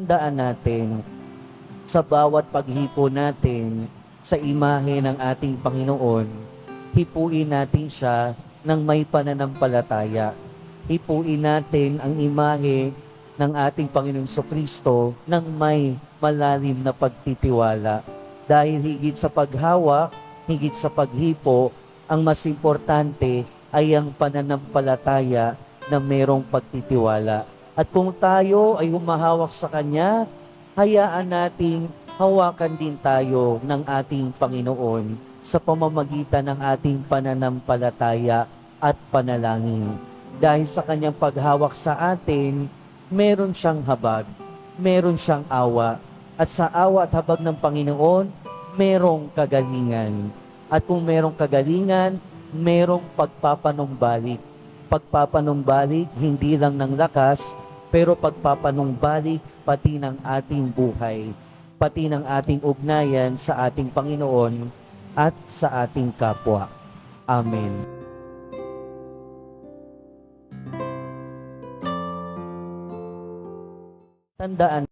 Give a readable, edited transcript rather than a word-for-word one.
tandaan natin sa bawat paghipo natin sa imahe ng ating Panginoon, hipuin natin siya ng may pananampalataya. Hipuin natin ang imahe ng ating Panginoong Kristo ng may malalim na pagtitiwala. Dahil higit sa paghawak, higit sa paghipo, ang mas importante ay ang pananampalataya na merong pagtitiwala. At kung tayo ay humahawak sa Kanya, hayaan nating hawakan din tayo ng ating Panginoon sa pamamagitan ng ating pananampalataya at panalangin. Dahil sa Kanyang paghawak sa atin, meron siyang habag, meron siyang awa, at sa awa at habag ng Panginoon, merong kagalingan. At kung merong kagalingan, merong pagpapanumbalik. Pagpapanumbalik, hindi lang ng lakas, pero pagpapanumbalik pati ng ating buhay, pati ng ating ugnayan sa ating Panginoon at sa ating kapwa. Amen. Tandaan